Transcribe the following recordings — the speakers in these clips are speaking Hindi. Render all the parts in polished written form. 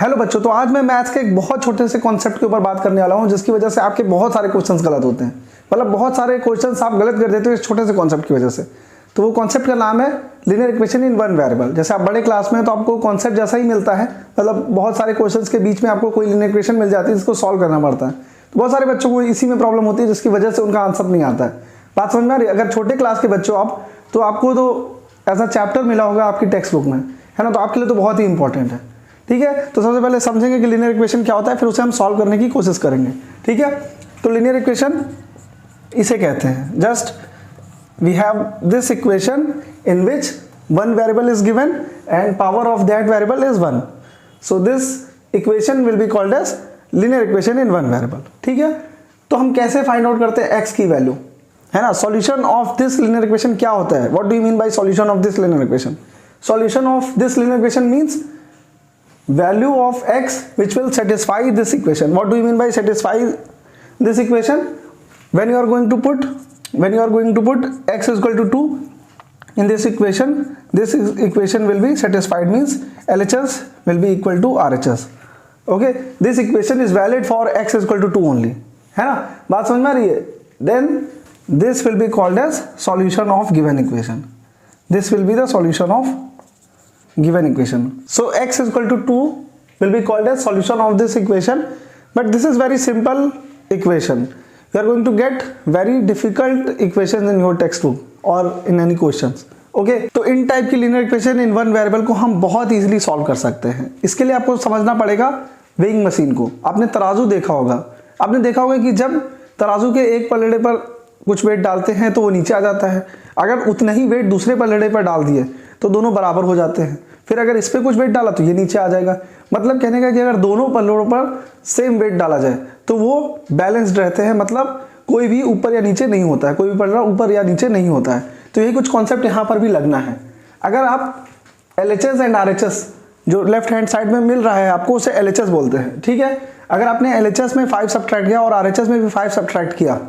हेलो बच्चों, तो आज मैं मैथ्स के एक बहुत छोटे से कॉन्सेप्ट के ऊपर बात करने वाला हूं, जिसकी वजह से आपके बहुत सारे क्वेश्चंस गलत होते हैं। मतलब बहुत सारे क्वेश्चंस आप गलत कर देते हो इस छोटे से कॉन्सेप्ट की वजह से। तो वो कॉन्सेप्ट का नाम है linear equation in one variable. जैसे आप बड़े क्लास में हैं तो आपको कॉन्सेप्ट जैसा ही मिलता है, मतलब बहुत सारे क्वेश्चंस के बीच में आपको कोई लीनियर इक्वेशन मिल जाती है जिसको सॉल्व करना पड़ता है। तो बहुत सारे बच्चों को इसी में प्रॉब्लम होती है, जिसकी वजह से उनका आंसर नहीं आता है। बात समझ में आ रही है? अगर छोटे क्लास के बच्चों आप, तो आपको तो ऐसा चैप्टर मिला होगा आपकी टेक्स्ट बुक में, है ना, तो आपके लिए तो बहुत ही इंपॉर्टेंट है। ठीक है, तो सबसे पहले समझेंगे कि लीनियर इक्वेशन क्या होता है, फिर उसे हम सॉल्व करने की कोशिश करेंगे। ठीक है, तो लीनियर इक्वेशन इसे कहते हैं, just we have this equation in which one variable is given and power of that variable is 1, so this equation will be called as linear equation in one variable. ठीक है, तो हम कैसे फाइंड आउट करते हैं एक्स की वैल्यू, है ना। Solution of this linear equation क्या होता है, what do you mean by solution of this linear equation? Solution of this linear equation means value of x which will satisfy this equation. What do you mean by satisfy this equation? When you are going to put x is equal to 2 in this equation, this equation will be satisfied, means LHS will be equal to RHS. Okay, this equation is valid for x is equal to 2 only, है ना। बात समझ में आ रही है? Then this will be called as solution of given equation. This will be the solution of given equation. So x is equal to 2 will be called as solution of this equation, but this is very simple equation. You are going to get very difficult equations in your textbook or in any questions. Okay, तो इन टाइप की linear equation in one variable को हम बहुत इजीली सॉल्व कर सकते हैं। इसके लिए आपको समझना पड़ेगा वेइंग मशीन को। आपने तराजू देखा होगा, आपने देखा होगा कि जब तराजू के एक पलड़े पर कुछ वेट डालते हैं तो वो नीचे आ जाता है। अगर उतना ही वेट दूसरे पलड़े पर डाल दिए तो दोनों बराबर हो जाते हैं। फिर अगर इस पे कुछ वेट डाला तो ये नीचे आ जाएगा। मतलब कहने का कि अगर दोनों पलड़ों पर सेम वेट डाला जाए तो वो बैलेंस्ड रहते हैं, मतलब कोई भी ऊपर या नीचे नहीं होता है, कोई भी पलड़ा ऊपर या नीचे नहीं होता है। तो यही कुछ कॉन्सेप्ट यहाँ पर भी लगना है। अगर आप LHS एंड RHS जो लेफ्ट हैंड साइड में मिल रहा है आपको, उसे LHS बोलते हैं। ठीक है, अगर आपने LHS में 5 सब्ट्रैक्ट किया और RHS में भी 5 सब्ट्रैक्ट किया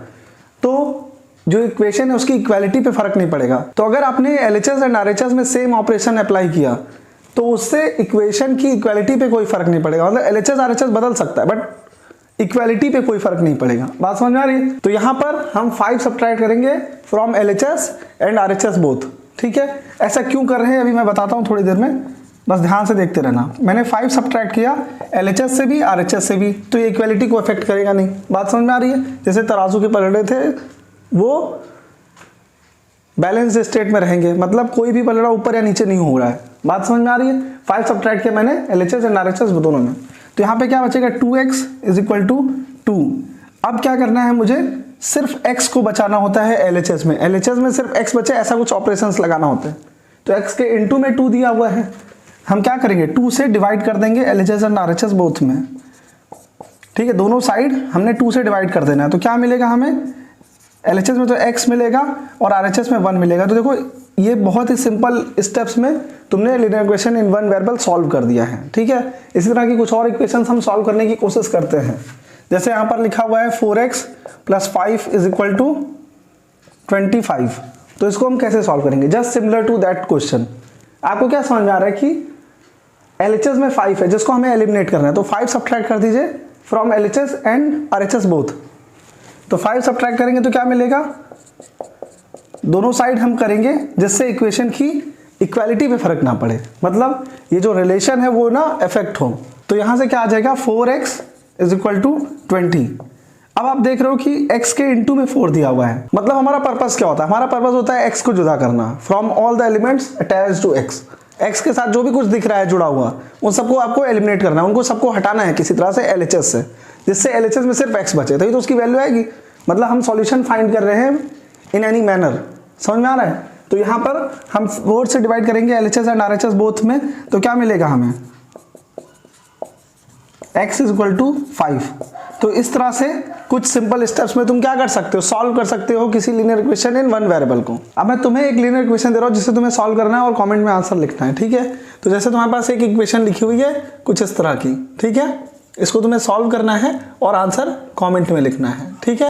तो जो इक्वेशन है उसकी इक्वालिटी पे फर्क नहीं पड़ेगा। तो अगर आपने LHS एंड RHS में सेम ऑपरेशन अप्लाई किया तो उससे इक्वेशन की इक्वालिटी पे कोई फर्क नहीं पड़ेगा। मतलब LHS RHS बदल सकता है बट इक्वालिटी पे कोई फर्क नहीं पड़ेगा। बात समझ में आ रही है? तो यहाँ पर हम 5 सब्ट्रैक्ट करेंगे from LHS and RHS both. ठीक है, ऐसा क्यों कर रहे हैं अभी मैं बताता हूँ थोड़ी देर में, बस ध्यान से देखते रहना। मैंने 5 सब्ट्रैक्ट किया LHS से भी RHS से भी, तो ये इक्वालिटी को अफेक्ट करेगा नहीं। बात समझ में आ रही है? जैसे तराजू के पलड़े थे वो बैलेंस स्टेट में रहेंगे, मतलब कोई भी पलड़ा ऊपर या नीचे नहीं हो रहा है। बात समझ में आ रही है? 5 सब्ट्रैक्ट किया मैंने LHS एंड RHS दोनों में, तो यहाँ पे क्या बचेगा 2x इज इक्वल टू 2। अब क्या करना है, मुझे सिर्फ x को बचाना होता है LHS में। LHS में सिर्फ x बचे, ऐसा कुछ ऑपरेशंस लगाना होते हैं। तो x के इनटू में 2 दिया हुआ है, हम क्या करेंगे 2 से डिवाइड कर देंगे LHS एंड RHS बोथ में। ठीक है, दोनों साइड हमने 2 से डिवाइड कर देना है। तो क्या मिलेगा हमें, LHS में तो x मिलेगा और RHS में 1 मिलेगा। तो देखो ये बहुत ही सिंपल स्टेप्स में तुमने linear equation in one variable solve कर दिया है। ठीक है, इसी तरह की कुछ और इक्वेशंस हम सॉल्व करने की कोशिश करते हैं। जैसे यहाँ पर लिखा हुआ है 4x + 5 इज इक्वल टू 25। तो इसको हम कैसे सॉल्व करेंगे, just similar to that question. आपको क्या समझ में आ रहा है कि LHS में 5 है जिसको हमें एलिमिनेट करना है, तो 5 सब्ट्रैक्ट कर दीजिए from LHS and RHS both. तो 5 सब्ट्रैक्ट करेंगे तो क्या मिलेगा, दोनों साइड हम करेंगे जिससे इक्वेशन की इक्वालिटी पे फर्क ना पड़े, मतलब ये जो रिलेशन है वो ना इफेक्ट हो। तो यहां से क्या आ जाएगा 4x इज इक्वल टू 20। अब आप देख रहे हो कि x के इनटू में 4 दिया हुआ है, मतलब हमारा पर्पस क्या होता है, हमारा पर्पस होता है x को जुदा करना from all the elements attached to x। x के साथ जो भी कुछ दिख रहा है जुड़ा हुआ, उन सबको आपको एलिमिनेट करना है, उनको सबको हटाना है किसी तरह से LHS से, जिससे LHS में सिर्फ x बचे, तभी तो उसकी वैल्यू आएगी। मतलब हम सॉल्यूशन फाइंड कर रहे हैं इन एनी मैनर, समझ में आ रहा है? तो यहाँ पर हम 4 से डिवाइड करेंगे LHS एंड RHS बोथ में, तो क्या मिलेगा हमें x इज इक्वल टू 5। तो इस तरह से कुछ सिंपल स्टेप्स में तुम क्या कर सकते हो, सॉल्व कर सकते हो किसी linear equation in one variable को। अब मैं तुम्हें एक लीनियर इक्वेशन दे रहा हूँ जिसे तुम्हें सॉल्व करना है और कमेंट में आंसर लिखना है। ठीक है, तो जैसे तुम्हारे पास एक इक्वेशन लिखी हुई है कुछ इस तरह की, ठीक है, इसको तुम्हें सॉल्व करना है और आंसर कमेंट में लिखना है। ठीक है।